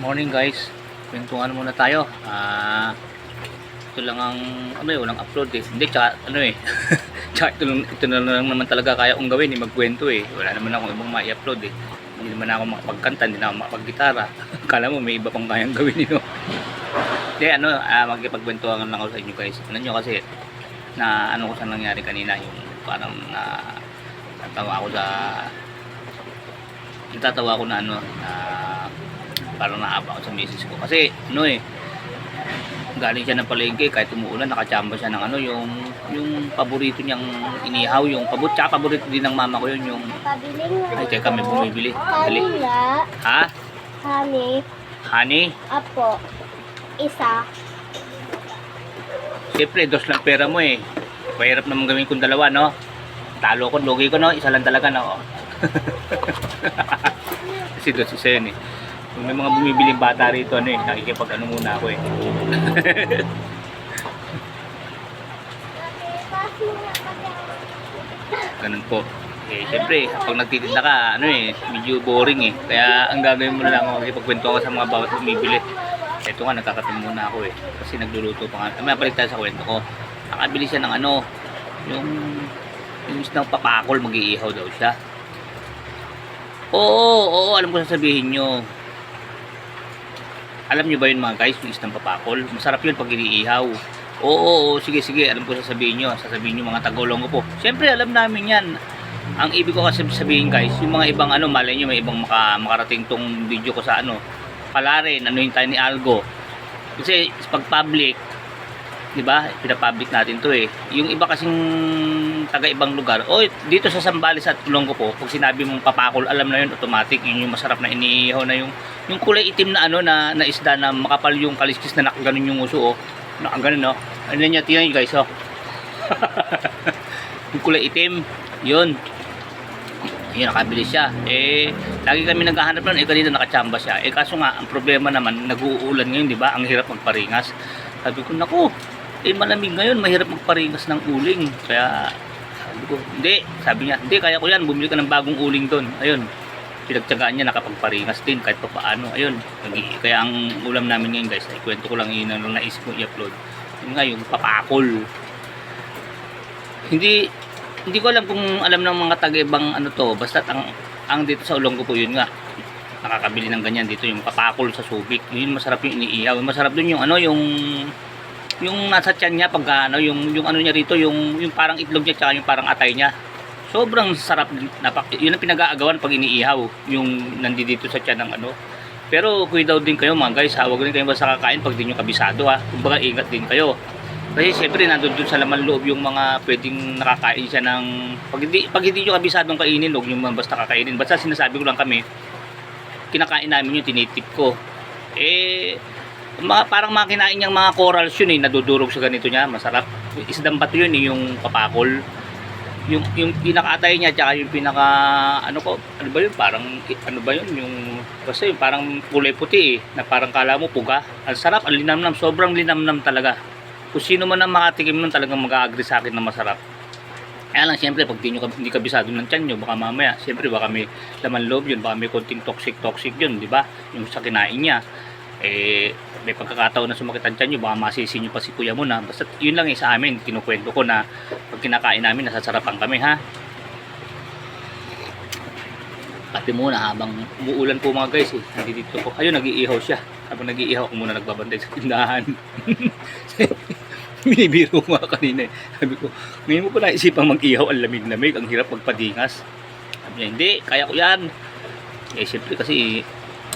Morning guys, kwentuhan muna tayo. Ito lang ang walang upload eh. Hindi, tsaka tsaka ito na lang naman talaga kaya kong gawin magkwento eh. Wala naman akong ibang ma-upload eh. Hindi naman ako makapagkanta, hindi na ako makapag-gitara. Kala mo may iba pang kayang gawin nino. Hindi, magkipagkwentuhan lang ako sa inyo guys. Ano nyo kasi, na ano ko sa nangyari kanina, yung parang nagtatawa ako na parang naaba ako sa misis ko kasi galing siya ng palengke kahit umuulan nakachamba siya ng yung paborito niyang inihaw, yung paborito din ng mama ko yun, yung ay teka may bumibili dali ha honey Apo, isa. siyempre dos lang pera mo eh, mahirap naman gawin kong dalawa no, talo ko lugi ko no, isa lang talaga no. Kasi dos isa yun eh. Kung may mga bumibiling bata rito, nakikipag muna ako eh. Ganun po. Eh, syempre, pag nagtitinda ka, medyo boring eh. Kaya ang gagawin mo na lang, makikipagkwento ako sa mga bawat bumibili. Ito nga, nagkakatim muna ako eh. Kasi nagluluto pa nga. May balik tayo sa kwento ko. Nakabili siya ng yung isang papakol, mag-iihaw daw siya. Oo, alam ko sasabihin nyo. Alam nyo ba yun mga guys, yung isang papakol? Masarap yun pag iniihaw. Oo, sige, alam ko sasabihin nyo. Sasabihin nyo mga Tagolongo po. Siyempre, alam namin yan. Ang ibig ko kasi sabihin guys, yung mga ibang malay nyo, may ibang makarating tong video ko sa pala rin, yung tayo ni Algo. Kasi pag public, di ba? Pinapublic natin to eh. Yung iba kasing taga ibang lugar, dito sa Zambales at Olongo po, pag sinabi mong papakol, alam na yun, automatic, yun yung masarap na iniihaw na yung kulay itim na na isda na makapal yung kaliskis na nakaganon yung uso nakaganon ano niya, tingnan nyo guys yung kulay itim, yun nakabili siya lagi kami naghahanap nun kanina nakachamba siya kaso nga, ang problema naman nag-uulan ngayon, di ba? Ang hirap magparingas. Sabi ko, naku, malamig ngayon, mahirap magparingas ng uling. Kaya sabi niya, hindi, kaya ko yan, bumili ka ng bagong uling doon. Ayun, pinagtyagaan niya, nakapagparingas din kahit pa paano. Ayun, kaya ang ulam namin ngayon guys, ikwento ko lang yun ang naisip ko i-upload. Yun nga, yung papakol. Hindi ko alam kung alam ng mga taga-ibang basta ang dito sa Olongo po, yun nga, nakakabili ng ganyan dito, yung papakol sa Subic. Yun masarap yung iniihaw. Masarap dun yung yung nasa tiyan niya pag yung niya rito, yung parang itlog niya tsaka yung parang atay niya. Sobrang sarap, yun ang pinag-aagawan pag iniihaw, yung nandito sa tiyan ng Pero kuya daw din kayo mga guys, huwag din kayo basta kakain pag di nyo kabisado Kumbaga ingat din kayo. Kasi siyempre nandun sa laman loob yung mga pwedeng nakakain siya ng pag hindi nyo kabisadong kainin, huwag nyo basta kakainin. Basta sinasabi ko lang kami, kinakain namin yung tinitip ko. Parang makinain niyang mga corals yun nadudurog sa ganito niya, masarap. Isdang bato yun yung papakol. Yung pinaka-atay niya tsaka yung pinaka yung basta yung parang kulay puti na parang kala mo puga. Ang sarap, ang linamnam, sobrang linamnam talaga. Kung sino man ang makatikim nun talagang mag-a-agree sa akin na masarap. Kaya lang siyempre pag hindi kabisado ng tiyan nyo, baka mamaya siyempre baka may laman loob yun, baka may konting toxic yun, di ba? Yung sa kinain niya may pagkakataon na sumakit ang tiyan nyo, baka masisi nyo pa si kuya mo na. Basta yun lang sa amin, kinukwento ko na pag kinakain namin nasasarapan kami Pati muna habang umuulan po mga guys nandito po, ayun nag-iihaw siya. Habang nag-iihaw ako muna nagbabantay sa tindahan. Binibiro ko nga kanina sabi ko, ngayon mo pa naisipang mag-ihaw, ang lamig-lamig, ang hirap magpadingas. Sabi niya, hindi, kaya ko yan. Siyempre kasi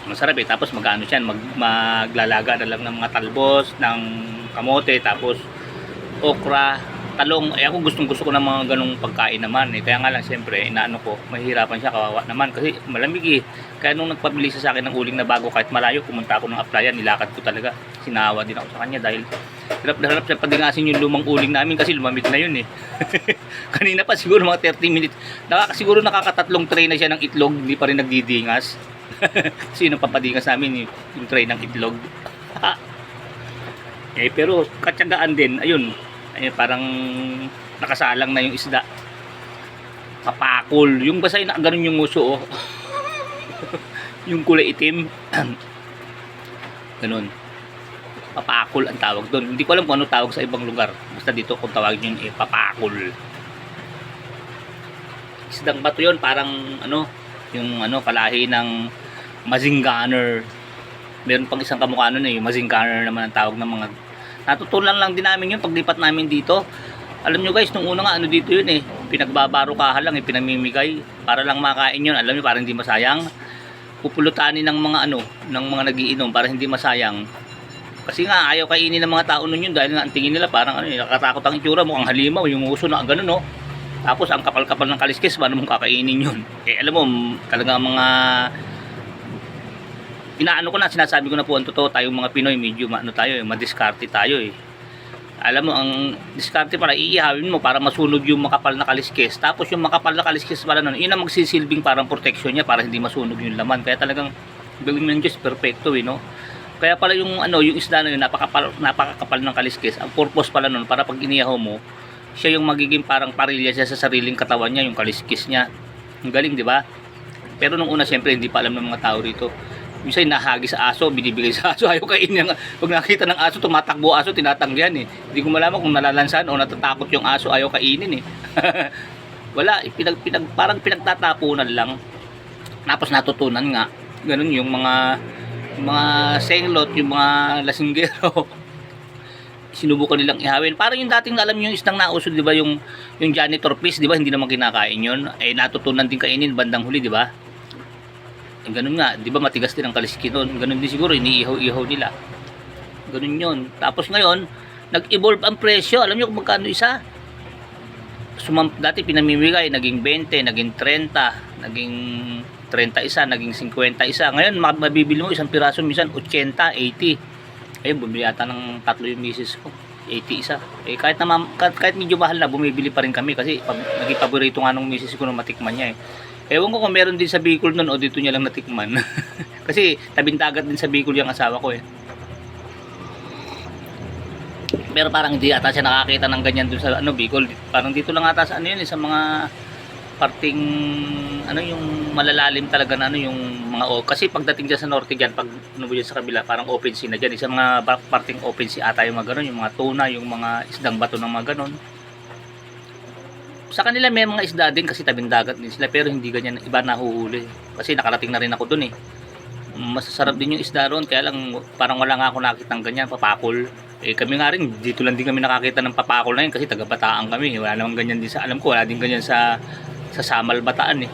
masarap tapos maglalaga na lang ng mga talbos, ng kamote, tapos okra, talong. Ako gusto ko ng mga ganong pagkain naman kaya nga lang siyempre mahihirapan siya, kawawa naman kasi malamig kaya nung nagpabili sa akin ng uling na bago, kahit malayo pumunta ako ng applyan, nilakad ko talaga, sinawa din ako sa kanya dahil hirap na hirap siya padingasin yung lumang uling namin kasi lumamig na yun kanina pa siguro mga 30 minutes siguro nakakatatlong tray na siya ng itlog, hindi pa rin nagdidingas. Sino papadingas namin yung tray ng itlog. Pero katsagaan din, ayun, parang nakasalang na yung isda. Papakol, yung basta ganun yung uso yung kulay itim. Ganun. Papakol ang tawag doon. Hindi ko alam kung ano tawag sa ibang lugar. Basta dito kung tawagin yun, papakol. Isdang bato yun, parang yung kalahi ng Mazinganer. Meron pang isang kamukha nun yung Mazinganer naman ang tawag ng mga. Natutunan lang din namin yun paglipat namin dito. Alam nyo guys, nung una nga dito yun pinagbabarukahan lang, pinamimigay para lang makain yun. Alam nyo, para hindi masayang. Pupulutanin ng mga ng mga nagiinom para hindi masayang. Kasi nga ayaw kainin ng mga tao nun yun dahil nga ang tingin nila parang nakakatakot ang itsura, mukhang halimaw, yung uso na ganun Tapos ang kapal-kapal ng kaliskis, paano mong kakainin yun? Alam mo, talaga mga sinasabi ko na po ang totoo, tayong mga Pinoy, medyo madiskarte tayo Alam mo, ang diskarte para iihawin mo para masunog yung makapal na kaliskis. Tapos yung makapal na kaliskis pala nun, yun ang magsisilbing parang protection niya para hindi masunog yung laman. Kaya talagang galing ng Diyos, perfecto Kaya pala yung yung isda na yun, napakakapal ng kaliskis. Ang purpose pala nun, para pag inihaw mo, siya yung magiging parang parilya siya sa sariling katawan niya, yung kaliskis niya. Ang galing, di ba? Pero nung una, siyempre, hindi pa alam ng mga tao rito. Minsan, nahagi sa aso, binibigay sa aso, ayaw kainin. Pag nakita ng aso, tumatakbo aso, tinatanggihan Hindi ko malaman kung nalalansan o natatakot yung aso, ayaw kainin Wala, parang pinagtatapunan lang. Tapos natutunan nga, ganun yung mga senglot, yung mga lasinggero. Sinubukan nilang ihawin. Parang yung dating alam nyo yung isdang nauso, di ba? Yung janitor fish, di ba? Hindi naman kinakain yun. Natutunan din kainin bandang huli, di ba? Ganun nga, di ba? Matigas din ang kaliski nun. Ganun din siguro, iniihaw-ihaw nila. Ganun yun. Tapos ngayon, nag-evolve ang presyo. Alam nyo kung magkano isa? Dati pinamimigay, naging 20, naging 30, naging 30 isa, naging 50 isa. Ngayon, mabibili mo isang piraso, minsan 80, 80. Ayun, bumili yata ng 3 yung misis ko. 80 isa. Kahit medyo mahal na, bumibili pa rin kami kasi naging paborito nga ng misis ko nung matikman niya Ewan ko kung meron din sa Bicol nun o dito niya lang natikman. Kasi tabing dagat din sa Bicol yung asawa ko Pero parang hindi ata siya nakakita ng ganyan dun sa Bicol. Parang dito lang ata sa yun sa mga parting yung malalalim talaga na yung mga kasi pagdating diyan sa norte diyan pag diyan sa kabila parang open sea na diyan sa mga parting open sea ata yung mga ganun, yung mga tuna, yung mga isdang bato ng mga ganun. Sa kanila may mga isda din kasi tabing dagat din sila pero hindi ganyan iba nahuhuli kasi nakarating na rin ako dun masasarap din yung isda ron kaya lang parang wala nga ako nakitang ganyan papakol kami nga rin dito lang din kami nakakita ng papakol na yun kasi taga-Bataan kami wala namang ganyan din sa alam ko wala din ganyan sa Samal Bataan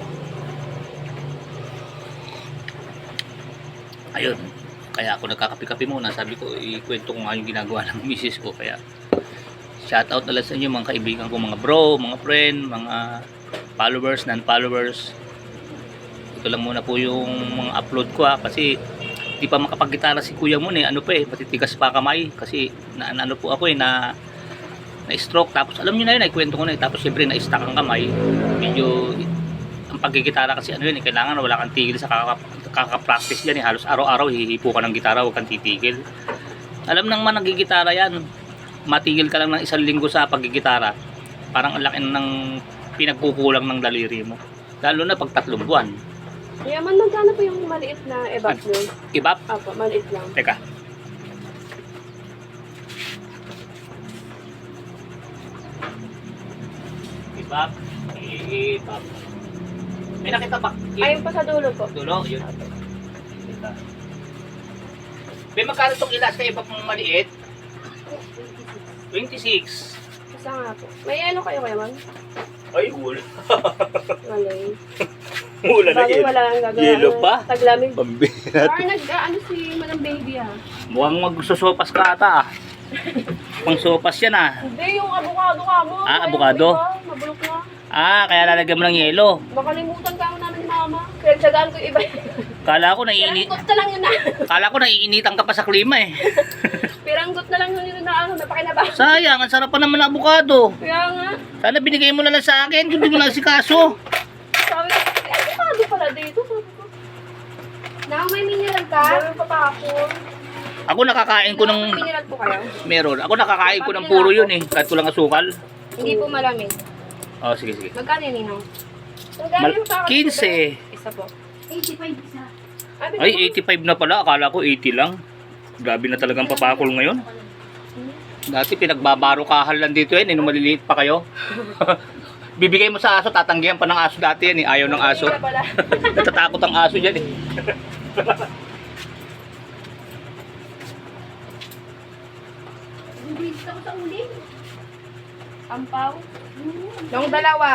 ayun kaya ako nagkakapi-kapi muna sabi ko ikwento ko nga yung ginagawa ng misis ko kaya shoutout na lang sa inyo mga kaibigan ko mga bro, mga friend, mga followers, non-followers ito lang muna po yung mga upload ko kasi di pa makapag-gitara si kuya mo matitigas pa kamay kasi ano po ako na stroke tapos alam niyo na yun kwento ko tapos syempre na-stuck ang kamay medyo ang paggigitara kasi kailangan wala kang tigil sa kaka-practice yan halos araw-araw hihipo ka ng gitara huwag kang titigil alam nang man nagigitara yan matigil ka lang ng 1 linggo sa paggigitara parang ang laki ng pinagkukulang ng daliri mo lalo na pag 3 buwan Yaman, magkano po yung maliit na ebap nyo? Ibap? Apo, maliit lang. Teka. Ibap. Ibap. May nakita ba? Ayun pa sa dulo po. Dulo? Yun. May magkano itong ilas na ibap mong maliit? 26. Isa nga po. May ano kayo kaya, ma'am? Ay, wala. Malay. Wala na Bagay yelo. wala ang gagawin. Yelo pa? Taglamig. Pambirat. Parang nag-ano si Madam Baby Mukhang magsusopas ka ata Pang sopas yan Hindi, yung avocado ka mo. Avocado? Mabulok na. Kaya lalagyan mo ng yelo. Makalimutan ka mo namin ni Mama. Kaya tsagaan ko yung iba. Kala ko naiinit. Piranggot na lang yun Kala ko naiinitan ka pa sa klima Piranggot na lang yun na napakinaba. Sayang, ang sarap pa naman ng avocado. Kaya nga. Sana binigay mo na lang sa akin, hindi mo na si kaso. Sabi ko, avocado pala dito. Sabi ko. May mineral ka? Meron pa tapon. Ako nakakain ko ng... May mineral po kayo? Meron. Ako nakakain ko ng puro yun kahit walang asukal. Hindi po malamig. Oh, sige, sige. Magkano yun, Ninong? 15. Isa po. 85 isa. Ay, 85 na pala. Akala ko 80 lang. Grabe na talagang papakol ngayon. Dati pinagbabaro-kahal lang dito yan, nung maliliit pa kayo. Bibigay mo sa aso, tatanggihan pa ng aso dati yan, ayaw ng aso. Hindi na pala. Natatakot ang aso dyan eh. Hindi ako sa uling. Ampaw. Yung dalawa.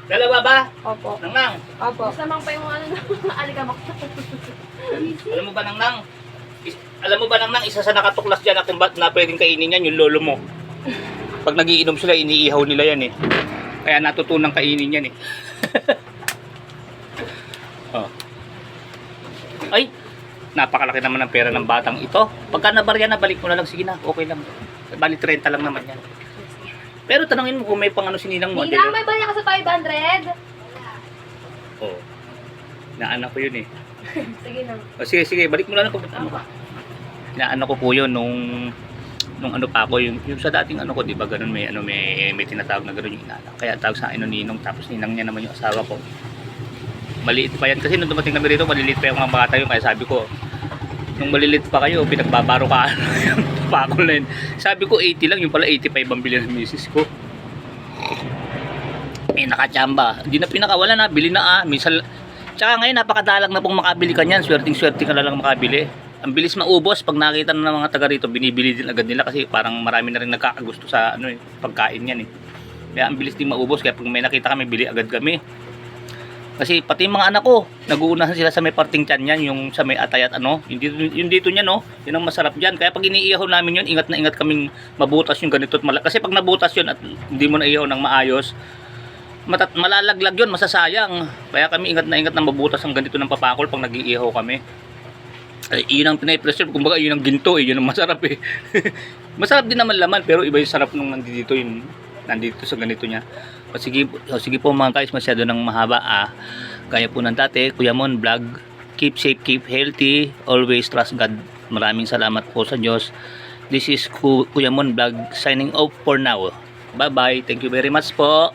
Dalawa ba? Opo. Nang. Opo. Samang pa yung ano na alikamak. Alam mo ba nang? Alam mo ba nang isa sa nakatuklas dyan na pwedeng kainin yan, yung lolo mo. Pag nagiinom sila, iniihaw nila yan eh. Kaya natutunang kainin yan eh. Oh. Ay, napakalaki naman ng pera ng batang ito. Pagka nabarya na, balik mo na lang. Sige na, okay lang. Bali 30 lang naman yan. Pero tanongin mo kung may pang ano sininang mo. Ninang, may banya ka sa 500? Oh. Naanak ko yun eh. Sige na. O sige, balik mo na lang kung ano ka. Inaano ko po yun nung ano pa ako, yung sa dating ano ko, di ba, ganun may tinatawag na ganun yung inanak. Kaya tawag sa akin ninong, tapos ninang niya naman yung asawa ko. Maliit pa yan kasi nung dumating kami rito, maliliit pa yung mga bata yun, kaya sabi ko, nung maliliit pa kayo, pinagbabaro ka yung pakol na yun. Sabi ko 80 lang, yung pala 85 ang bilhin ng misis ko. Eh, nakachamba. Hindi na pinakawala na, bili na minsan. Tsaka ngayon, napakadalang na pong makabili ka niyan. Swerting-swerte ka na lang makabili. Ang bilis maubos. Pag nakita na ng mga taga rito, binibili din agad nila kasi parang marami na rin nagkakagusto sa pagkain yan eh. Kaya ang bilis din maubos. Kaya pag may nakita kami, bili agad kami. Kasi pati yung mga anak ko, nag-uunahan sila sa may parting tiyan yan, yung sa may atay at yung dito niya no, yun ang masarap dyan. Kaya pag iniihaw namin yun, ingat na ingat kaming mabutas yung ganito. Kasi pag nabutas yun at hindi mo na ihaw ng maayos, malalaglag yun, masasayang. Kaya kami ingat na mabutas ang ganito ng papakol pag nag-iihaw kami. Ay, yun ang pinay-preserve, kumbaga yun ang ginto eh, yun ang masarap eh. Masarap din naman laman, pero iba yung sarap nung nandito sa ganito niya. Sige po mga guys, masyado nang mahaba Kaya po ng dati, Kuya Mon Vlog. Keep safe, keep healthy, always trust God. Maraming salamat po sa Diyos. This is Kuya Mon Vlog signing off for now. Bye bye, thank you very much po.